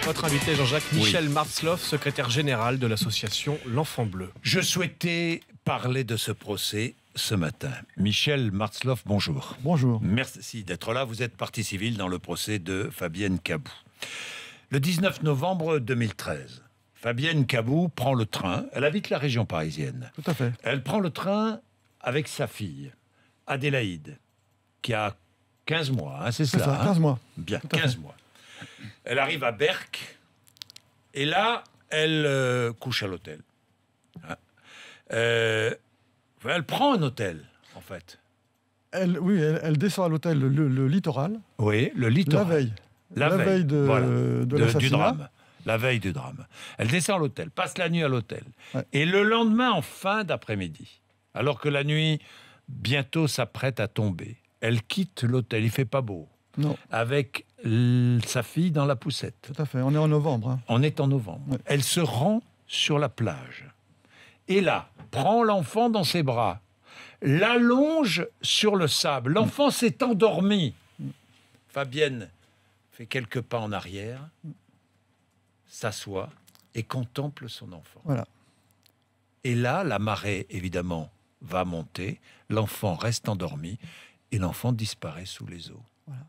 Votre invité, Jean-Jacques, Michel Martzloff, secrétaire général de l'association L'Enfant Bleu. Je souhaitais parler de ce procès ce matin. Michel Martzloff, bonjour. Bonjour. Merci d'être là. Vous êtes partie civile dans le procès de Fabienne Cabou. Le 19 novembre 2013, Fabienne Cabou prend le train. Elle habite la région parisienne. Tout à fait. Elle prend le train avec sa fille, Adélaïde, qui a 15 mois, hein, c'est ça, 15 mois. Bien, 15 mois. Elle arrive à Berck, et là, elle couche à l'hôtel. Hein. Elle prend un hôtel, en fait. Elle descend à l'hôtel le Littoral. Oui, le Littoral. La veille de l'assassinat. Du drame. La veille du drame. Elle descend à l'hôtel, passe la nuit à l'hôtel. Ouais. Et le lendemain, en fin d'après-midi, alors que la nuit bientôt s'apprête à tomber, elle quitte l'hôtel, il fait pas beau, Non, avec sa fille dans la poussette. tout à fait. On est en novembre. Hein. On est en novembre. Ouais. Elle se rend sur la plage. Et là, prend l'enfant dans ses bras, l'allonge sur le sable. L'enfant s'est endormi. Fabienne fait quelques pas en arrière, s'assoit et contemple son enfant. Voilà. Et là, la marée, évidemment, va monter. L'enfant reste endormi et l'enfant disparaît sous les eaux. Voilà.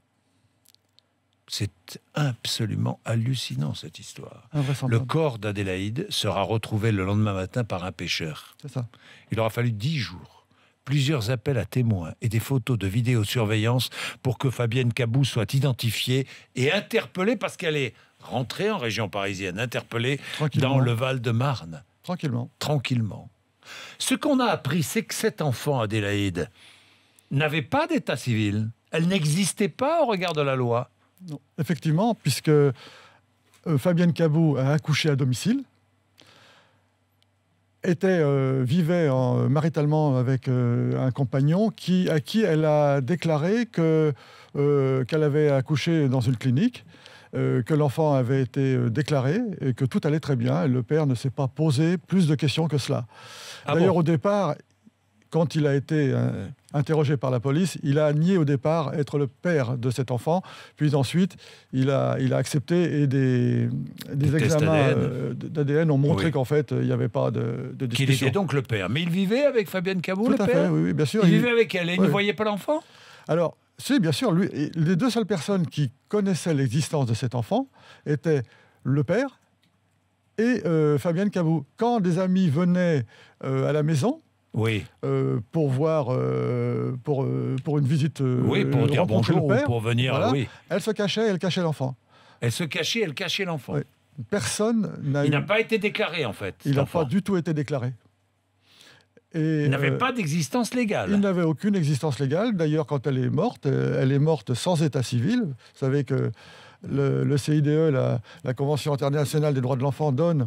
C'est absolument hallucinant, cette histoire. Le Invraisemblable. corps d'Adélaïde sera retrouvé le lendemain matin par un pêcheur. C'est ça. Il aura fallu 10 jours, plusieurs appels à témoins et des photos de vidéosurveillance pour que Fabienne Cabou soit identifiée et interpellée, parce qu'elle est rentrée en région parisienne, interpellée Tranquillement. dans le Val-de-Marne, Tranquillement. tranquillement. Ce qu'on a appris, c'est que cet enfant, Adélaïde, n'avait pas d'état civil. Elle n'existait pas au regard de la loi. Non. Effectivement, puisque Fabienne Cabou a accouché à domicile, vivait maritalement avec un compagnon à qui elle a déclaré qu'elle avait accouché dans une clinique, que l'enfant avait été déclaré et que tout allait très bien. Et le père ne s'est pas posé plus de questions que cela. Ah D'ailleurs, bon au départ, quand il a été interrogé par la police, il a nié au départ être le père de cet enfant. Puis ensuite, il a accepté et des tests examens d'ADN ont montré Oui. qu'en fait, il n'y avait pas de Qu'il discussion. était donc le père. Mais il vivait avec Fabienne Cabou, le Tout à père fait, oui, bien sûr. Il vivait avec elle et il ne Oui. voyait pas l'enfant. Alors, si, bien sûr, les deux seules personnes qui connaissaient l'existence de cet enfant étaient le père et Fabienne Cabou. Quand des amis venaient à la maison, Oui, pour voir, pour une visite, oui, pour dire rencontrer bonjour le ou père, pour venir. voilà, Oui. elle se cachait, elle cachait l'enfant. Elle se cachait, elle cachait l'enfant. Oui. Personne n'a Il n'a pas été déclaré, en fait. il cet n'a enfant. pas du tout été déclaré. Et, Il n'avait pas d'existence légale. il n'avait aucune existence légale. D'ailleurs, quand elle est morte sans état civil. Vous savez que le CIDE, la Convention internationale des droits de l'enfant, donne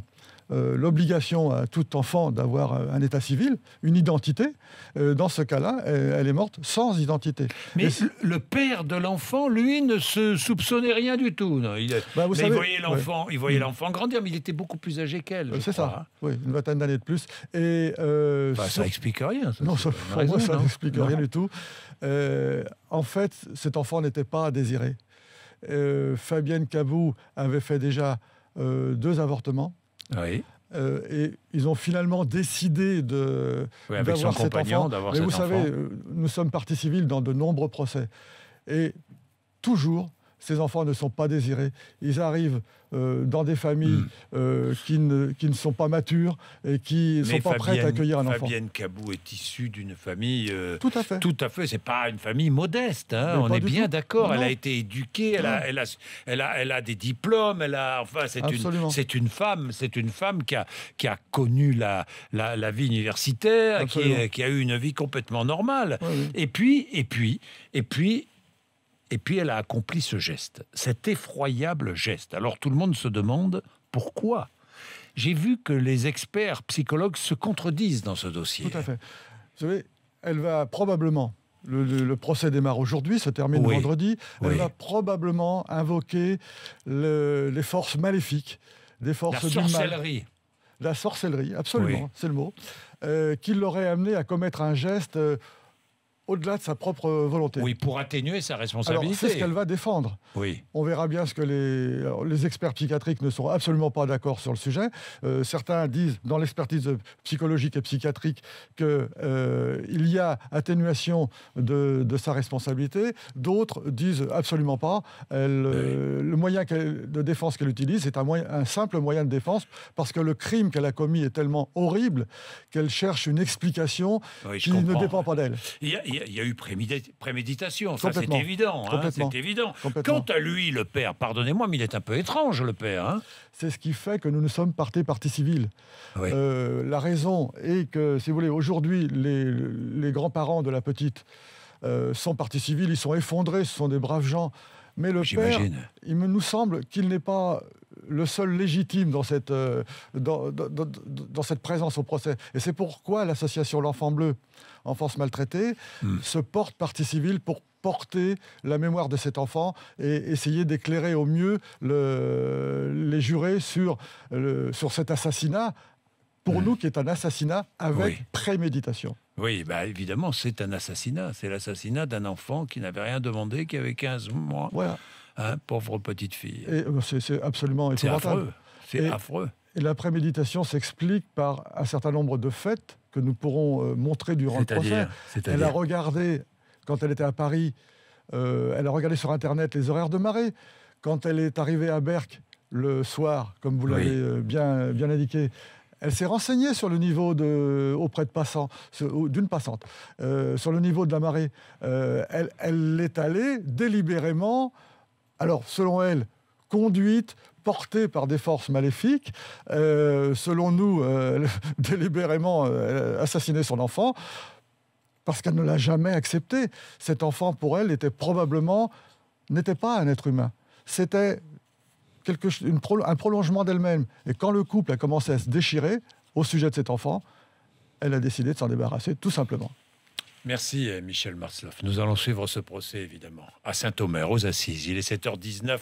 l'obligation à tout enfant d'avoir un état civil, une identité. Dans ce cas-là, elle est morte sans identité. Mais Et le père de l'enfant, lui, ne se soupçonnait rien du tout. Non. Il vous mais savez, il voyait l'enfant, ouais. il voyait l'enfant grandir, mais il était beaucoup plus âgé qu'elle. je C'est crois, ça, hein. oui, une vingtaine d'années de plus. Et, Enfin, ça explique rien. Ça, non, c'est ça, une pour raison, moi, ça non n'explique Non. rien du tout. En fait, cet enfant n'était pas désiré. Fabienne Cabou avait fait déjà 2 avortements. Oui. Et ils ont finalement décidé Oui, avec son d'avoir cet compagnon, enfant. d'avoir Mais cet vous savez, enfant. nous sommes partie civile dans de nombreux procès. Et toujours, ces enfants ne sont pas désirés. Ils arrivent dans des familles qui ne sont pas matures et qui ne sont pas prêtes à accueillir un enfant. Fabienne Cabou est issue d'une famille... Tout à fait. Tout à fait, c'est pas une famille modeste, hein, Mais on pas est du bien tout. d'accord. Elle Non. a été éduquée, elle a des diplômes, Absolument. c'est une femme qui a connu la vie universitaire, Absolument. qui a eu une vie complètement normale. Oui, oui. Et puis elle a accompli ce geste, cet effroyable geste. Alors tout le monde se demande pourquoi. J'ai vu que les experts psychologues se contredisent dans ce dossier. Tout à fait. Vous savez, elle va probablement, le procès démarre aujourd'hui, se termine Oui. vendredi, elle Oui. va probablement invoquer les forces maléfiques, des La forces du mal. sorcellerie. La sorcellerie, absolument, Oui. c'est le mot, qui l'aurait amené à commettre un geste au-delà de sa propre volonté. Oui, pour atténuer sa Alors, responsabilité. c'est ce qu'elle va défendre. Oui. On verra bien ce que les experts psychiatriques ne sont absolument pas d'accord sur le sujet. Certains disent, dans l'expertise psychologique et psychiatrique, qu'il y a atténuation de sa responsabilité. D'autres disent absolument pas. Le moyen de défense qu'elle utilise, c'est un simple moyen de défense, parce que le crime qu'elle a commis est tellement horrible qu'elle cherche une explication qui ne dépend pas d'elle. Il y a eu préméditation, ça c'est Complètement. évident. Complètement. C'est évident. Complètement. Quant à lui, le père, pardonnez-moi, mais il est un peu étrange, le père. Hein. C'est ce qui fait que nous nous sommes partie civile. Oui. La raison est que, si vous voulez, aujourd'hui, les grands-parents de la petite sont partie civile, ils sont effondrés, ce sont des braves gens. Mais le père, il nous semble qu'il n'est pas le seul légitime dans cette présence au procès. Et c'est pourquoi l'association L'Enfant Bleu, Enfance Maltraitée, se porte partie civile pour porter la mémoire de cet enfant et essayer d'éclairer au mieux les jurés sur cet assassinat, pour nous, qui est un assassinat avec préméditation. Oui, bah évidemment, c'est un assassinat. C'est l'assassinat d'un enfant qui n'avait rien demandé, qui avait 15 mois. Voilà. Pauvre petite fille. Et c'est absolument épouvantable. C'est affreux. Et la préméditation s'explique par un certain nombre de faits que nous pourrons montrer durant le procès. Elle a regardé, quand elle était à Paris, elle a regardé sur Internet les horaires de marée. Quand elle est arrivée à Berck le soir, comme vous l'avez bien indiqué, elle s'est renseignée sur le niveau auprès de passants, d'une passante, sur le niveau de la marée. Elle est allée délibérément, alors selon elle, conduite, portée par des forces maléfiques, selon nous, délibérément assassiner son enfant, parce qu'elle ne l'a jamais accepté. Cet enfant, pour elle, n'était pas un être humain. C'était un prolongement d'elle-même. Et quand le couple a commencé à se déchirer au sujet de cet enfant, elle a décidé de s'en débarrasser, tout simplement. Merci Michel Martzloff. Nous allons suivre ce procès, évidemment, à Saint-Omer, aux Assises. Il est 7h19.